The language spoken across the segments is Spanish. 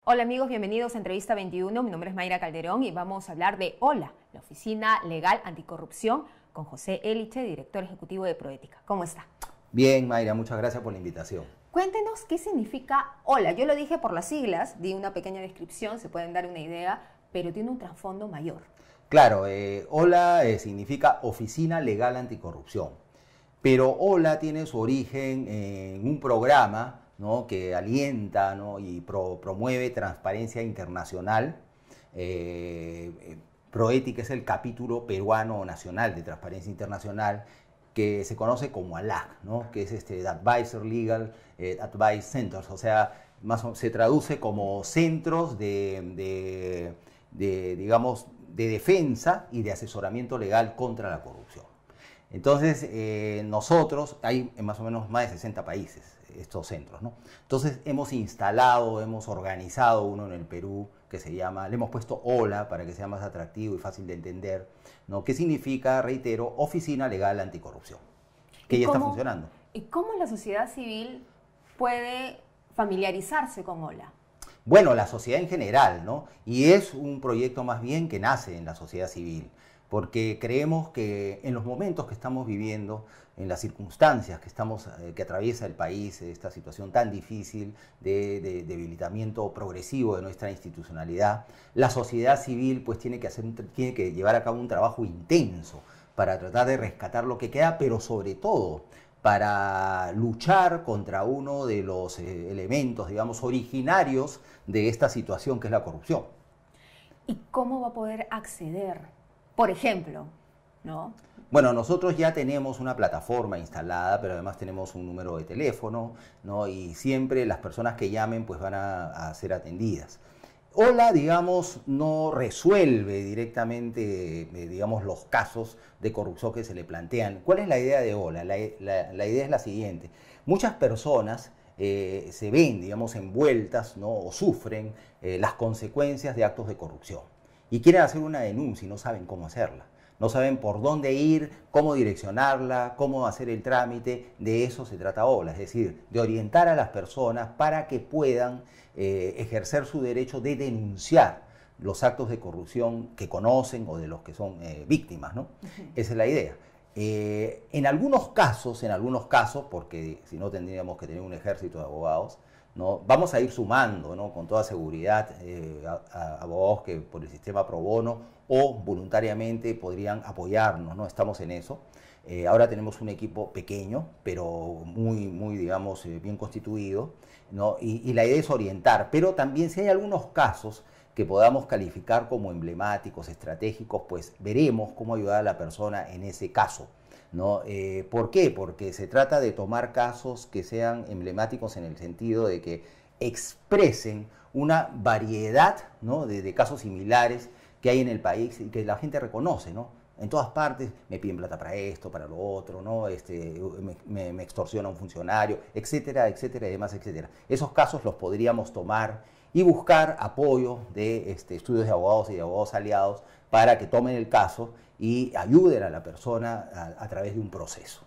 Hola amigos, bienvenidos a Entrevista 21. Mi nombre es Mayra Calderón y vamos a hablar de OLA, la Oficina Legal Anticorrupción, con José Eliche, director ejecutivo de Proética. ¿Cómo está? Bien, Mayra, muchas gracias por la invitación. Cuéntenos qué significa OLA. Yo lo dije por las siglas, di una pequeña descripción, se pueden dar una idea, pero tiene un trasfondo mayor. Claro, OLA significa Oficina Legal Anticorrupción, pero OLA tiene su origen en un programa, ¿no?, que alienta, ¿no?, y promueve transparencia internacional. Proética es el capítulo peruano nacional de Transparencia Internacional, que se conoce como ALAC, ¿no?, que es Advisor Legal Advice Centers, o sea, se traduce como centros digamos, de defensa y de asesoramiento legal contra la corrupción. Entonces, nosotros, hay en más o menos más de 60 países estos centros, ¿no? Entonces, hemos instalado, hemos organizado uno en el Perú que se llama, le hemos puesto OLA para que sea más atractivo y fácil de entender, ¿no? ¿Qué significa, reitero, Oficina Legal Anticorrupción? Que ya está funcionando. ¿Y cómo la sociedad civil puede familiarizarse con OLA? Bueno, la sociedad en general, ¿no? Y es un proyecto más bien que nace en la sociedad civil, porque creemos que en los momentos que estamos viviendo, en las circunstancias que atraviesa el país, esta situación tan difícil de debilitamiento progresivo de nuestra institucionalidad, la sociedad civil pues tiene que llevar a cabo un trabajo intenso para tratar de rescatar lo que queda, pero sobre todo para luchar contra uno de los elementos, digamos, originarios de esta situación que es la corrupción. ¿Y cómo va a poder acceder? Por ejemplo, ¿no? Bueno, nosotros ya tenemos una plataforma instalada, pero además tenemos un número de teléfono, ¿no? Y siempre las personas que llamen pues van a ser atendidas. OLA, digamos, no resuelve directamente, digamos, los casos de corrupción que se le plantean. ¿Cuál es la idea de OLA? La idea es la siguiente. Muchas personas se ven, digamos, envueltas, ¿no?, o sufren las consecuencias de actos de corrupción y quieren hacer una denuncia y no saben cómo hacerla. No saben por dónde ir, cómo direccionarla, cómo hacer el trámite. De eso se trata OLA, es decir, de orientar a las personas para que puedan ejercer su derecho de denunciar los actos de corrupción que conocen o de los que son víctimas, ¿no? Esa es la idea. En algunos casos, porque si no tendríamos que tener un ejército de abogados, ¿no?, vamos a ir sumando, ¿no?, con toda seguridad a abogados que por el sistema pro bono o voluntariamente podrían apoyarnos, ¿no? Estamos en eso. Ahora tenemos un equipo pequeño, pero muy digamos, bien constituido, ¿no? Y la idea es orientar, pero también si hay algunos casos que podamos calificar como emblemáticos, estratégicos, pues veremos cómo ayudar a la persona en ese caso, ¿no? ¿Por qué? Porque se trata de tomar casos que sean emblemáticos en el sentido de que expresen una variedad, ¿no?, de casos similares que hay en el país y que la gente reconoce, ¿no? En todas partes me piden plata para esto, para lo otro, ¿no? Me extorsiona un funcionario, etcétera, etcétera, y demás, etcétera. Esos casos los podríamos tomar y buscar apoyo de estudios de abogados y de abogados aliados para que tomen el caso y ayuden a la persona a través de un proceso.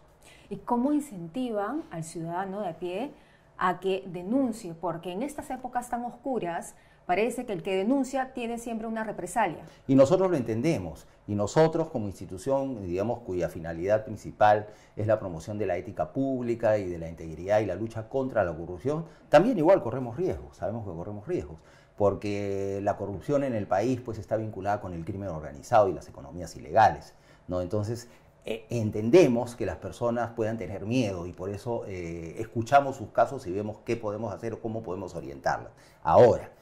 ¿Y cómo incentivan al ciudadano de a pie a que denuncie? Porque en estas épocas tan oscuras parece que el que denuncia tiene siempre una represalia. Y nosotros lo entendemos. Y nosotros como institución, digamos, cuya finalidad principal es la promoción de la ética pública y de la integridad y la lucha contra la corrupción, también igual corremos riesgos, sabemos que corremos riesgos, porque la corrupción en el país pues está vinculada con el crimen organizado y las economías ilegales, ¿no? Entonces, entendemos que las personas puedan tener miedo y por eso escuchamos sus casos y vemos qué podemos hacer o cómo podemos orientarlas. Ahora,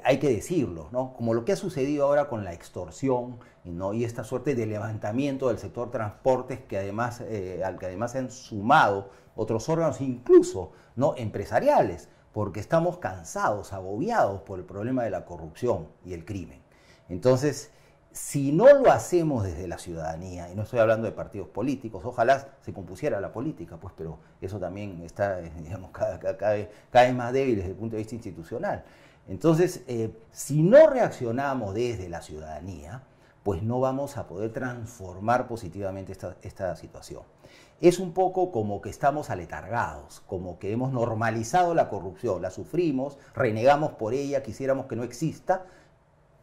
hay que decirlo, ¿no?, como lo que ha sucedido ahora con la extorsión, ¿no?, y esta suerte de levantamiento del sector transportes que además, al que además se han sumado otros órganos, incluso, ¿no?, empresariales, porque estamos cansados, agobiados por el problema de la corrupción y el crimen. Entonces, si no lo hacemos desde la ciudadanía, y no estoy hablando de partidos políticos, ojalá se compusiera la política, pues, pero eso también está, digamos, cada vez más débil desde el punto de vista institucional. Entonces, si no reaccionamos desde la ciudadanía, pues no vamos a poder transformar positivamente esta situación. Es un poco como que estamos aletargados, como que hemos normalizado la corrupción, la sufrimos, renegamos por ella, quisiéramos que no exista,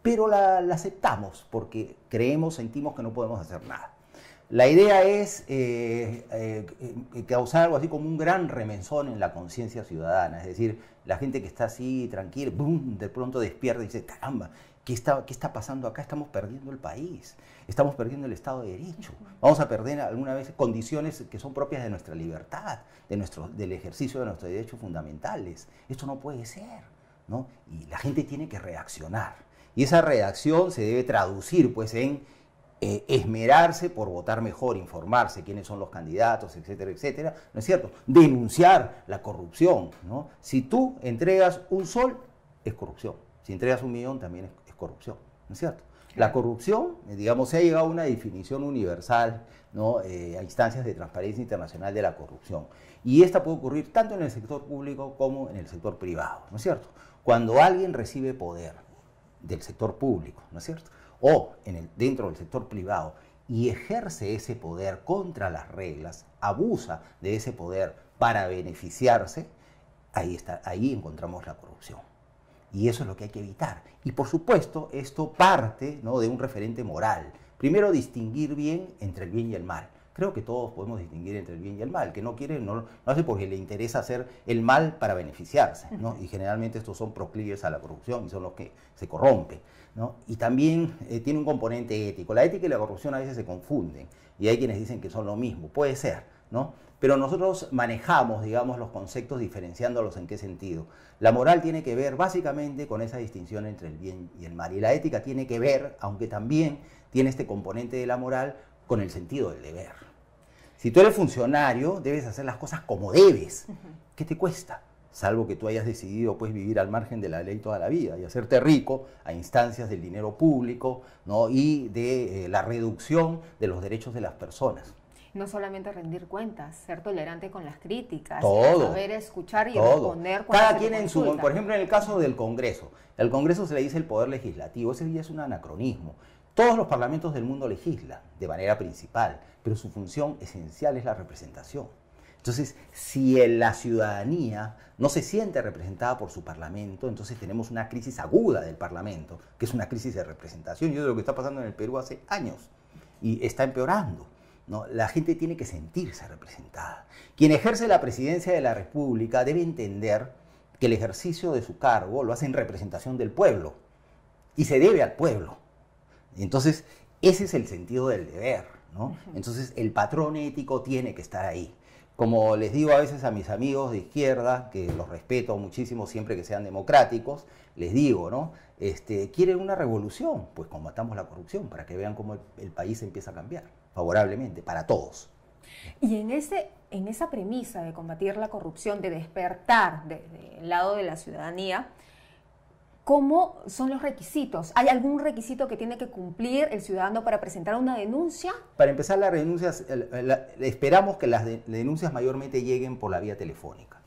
pero la aceptamos porque creemos, sentimos que no podemos hacer nada. La idea es causar algo así como un gran remesón en la conciencia ciudadana, es decir, la gente que está así tranquila, ¡bum!, de pronto despierta y dice, caramba, ¿qué está pasando acá? Estamos perdiendo el país, estamos perdiendo el Estado de Derecho, vamos a perder alguna vez condiciones que son propias de nuestra libertad, del ejercicio de nuestros derechos fundamentales. Esto no puede ser, ¿no? Y la gente tiene que reaccionar. Y esa reacción se debe traducir pues en esmerarse por votar mejor, informarse quiénes son los candidatos, etcétera, etcétera, ¿no es cierto? Denunciar la corrupción, ¿no? Si tú entregas un sol, es corrupción. Si entregas 1 millón, también es corrupción, ¿no es cierto? La corrupción, digamos, se ha llegado a una definición universal, ¿no? A instancias de transparencia internacional de la corrupción. Y esta puede ocurrir tanto en el sector público como en el sector privado, ¿no es cierto? Cuando alguien recibe poder del sector público, ¿no es cierto?, o dentro del sector privado, y ejerce ese poder contra las reglas, abusa de ese poder para beneficiarse, ahí encontramos la corrupción. Y eso es lo que hay que evitar. Y por supuesto, esto parte, ¿no?, de un referente moral. Primero, distinguir bien entre el bien y el mal. Creo que todos podemos distinguir entre el bien y el mal. El que no quiere, no lo hace porque le interesa hacer el mal para beneficiarse, ¿no? Y generalmente estos son proclives a la corrupción y son los que se corrompen, ¿no? Y también tiene un componente ético. La ética y la corrupción a veces se confunden y hay quienes dicen que son lo mismo. Puede ser, ¿no? Pero nosotros manejamos, digamos, los conceptos diferenciándolos en qué sentido. La moral tiene que ver básicamente con esa distinción entre el bien y el mal. Y la ética tiene que ver, aunque también tiene este componente de la moral, con el sentido del deber. Si tú eres funcionario, debes hacer las cosas como debes. ¿Qué te cuesta? Salvo que tú hayas decidido pues vivir al margen de la ley toda la vida y hacerte rico a instancias del dinero público, ¿no?, y de la reducción de los derechos de las personas. No solamente rendir cuentas, ser tolerante con las críticas, todo, saber escuchar y todo. responder. Cada quien en su, por ejemplo, en el caso del Congreso, el Congreso se le dice el poder legislativo, ese ya es un anacronismo. Todos los parlamentos del mundo legislan de manera principal, pero su función esencial es la representación. Entonces, si la ciudadanía no se siente representada por su parlamento, entonces tenemos una crisis aguda del parlamento, que es una crisis de representación. Y eso es lo que está pasando en el Perú hace años y está empeorando, ¿no? La gente tiene que sentirse representada. Quien ejerce la presidencia de la República debe entender que el ejercicio de su cargo lo hace en representación del pueblo y se debe al pueblo. Entonces, ese es el sentido del deber, ¿no? Entonces, el patrón ético tiene que estar ahí. Como les digo a veces a mis amigos de izquierda, que los respeto muchísimo siempre que sean democráticos, les digo, ¿no? ¿Quieren una revolución? Pues combatamos la corrupción para que vean cómo el país empieza a cambiar favorablemente para todos. Y en esa premisa de combatir la corrupción, de despertar del lado de la ciudadanía, ¿cómo son los requisitos? ¿Hay algún requisito que tiene que cumplir el ciudadano para presentar una denuncia? Para empezar, las denuncias, esperamos que las denuncias mayormente lleguen por la vía telefónica,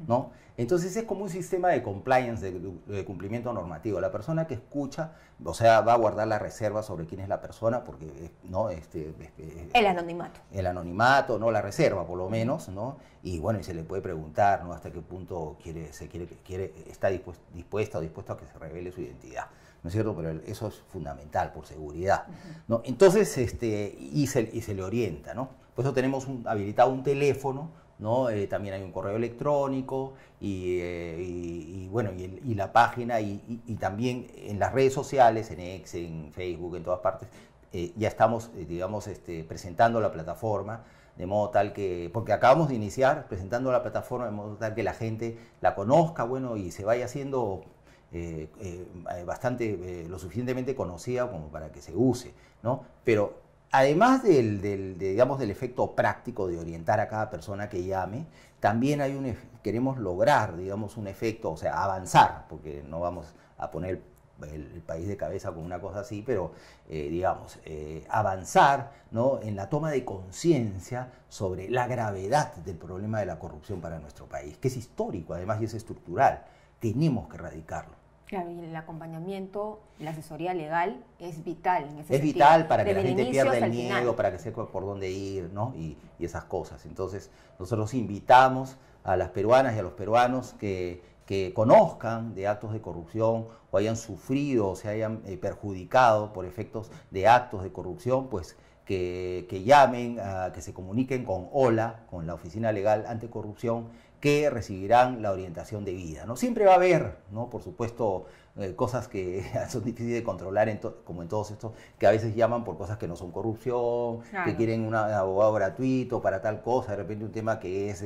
¿no? Entonces es como un sistema de compliance, de cumplimiento normativo. La persona que escucha, o sea, va a guardar la reserva sobre quién es la persona, porque, ¿no? El anonimato. El anonimato, ¿no? La reserva, por lo menos, ¿no? Y bueno, y se le puede preguntar, ¿no?, hasta qué punto está dispuesta o dispuesto a que se revele su identidad, ¿no es cierto? Pero eso es fundamental por seguridad, ¿no? Entonces, y se le orienta, ¿no? Por eso tenemos habilitado un teléfono, ¿no? También hay un correo electrónico y bueno, y la página y también en las redes sociales, en X, en Facebook, en todas partes, ya estamos, digamos, presentando la plataforma de modo tal que, porque acabamos de iniciar presentando la plataforma de modo tal que la gente la conozca, bueno, y se vaya haciendo lo suficientemente conocida como para que se use, ¿no? Pero además digamos, del efecto práctico de orientar a cada persona que llame, también queremos lograr, digamos, un efecto, o sea, avanzar, porque no vamos a poner el país de cabeza con una cosa así, pero digamos, avanzar, ¿no?, en la toma de conciencia sobre la gravedad del problema de la corrupción para nuestro país, que es histórico además y es estructural. Tenemos que erradicarlo. Claro, y el acompañamiento, la asesoría legal es vital en ese sentido. Es vital para que la Desde el gente inicio pierda hasta el el miedo, final. para que sepa por dónde ir, ¿no? Y esas cosas. Entonces, nosotros invitamos a las peruanas y a los peruanos que conozcan de actos de corrupción o hayan sufrido o se hayan perjudicado por efectos de actos de corrupción, pues que llamen, que se comuniquen con OLA, con la Oficina Legal Anticorrupción, que recibirán la orientación debida, ¿no? Siempre va a haber, ¿no? Por supuesto, cosas que son difíciles de controlar, como en todos estos, que a veces llaman por cosas que no son corrupción, Claro. que quieren un abogado gratuito para tal cosa, de repente un tema que es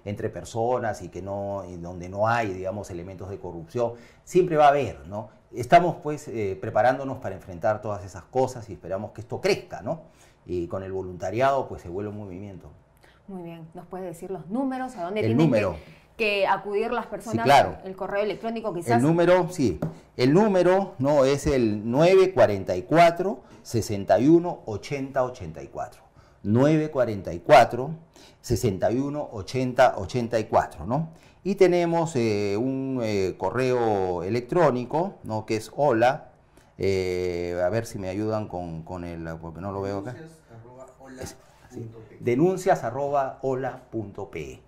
entre personas y donde no hay, digamos, elementos de corrupción. Siempre va a haber, ¿no? Estamos, pues, preparándonos para enfrentar todas esas cosas y esperamos que esto crezca, ¿no? Y con el voluntariado, pues, se vuelve un movimiento. Muy bien, ¿nos puede decir los números? ¿A dónde El tienen número. que acudir las personas? Sí, claro. El correo electrónico quizás. El número, sí. El número, ¿no? Es el 944 61 80 84. 944 61 80 84, ¿no? Y tenemos un correo electrónico, ¿no? Que es hola. A ver si me ayudan con el, porque no lo veo acá. Denuncias@hola.pe.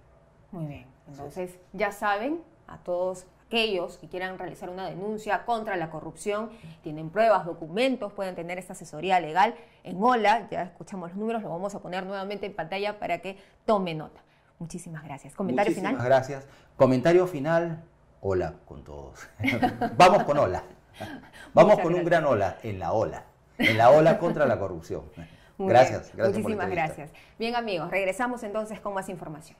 Muy bien, entonces ya saben, a todos aquellos que quieran realizar una denuncia contra la corrupción, tienen pruebas, documentos, pueden tener esta asesoría legal en OLA. Ya escuchamos los números, los vamos a poner nuevamente en pantalla para que tome nota. Muchísimas gracias. ¿Comentario final? Muchísimas gracias. Comentario final, hola con todos. Vamos con hola. Vamos Muchas con un gracias. gran hola en la ola contra la corrupción. Muy Gracias, bien. gracias por la Muchísimas entrevista. gracias. Bien amigos, regresamos entonces con más información.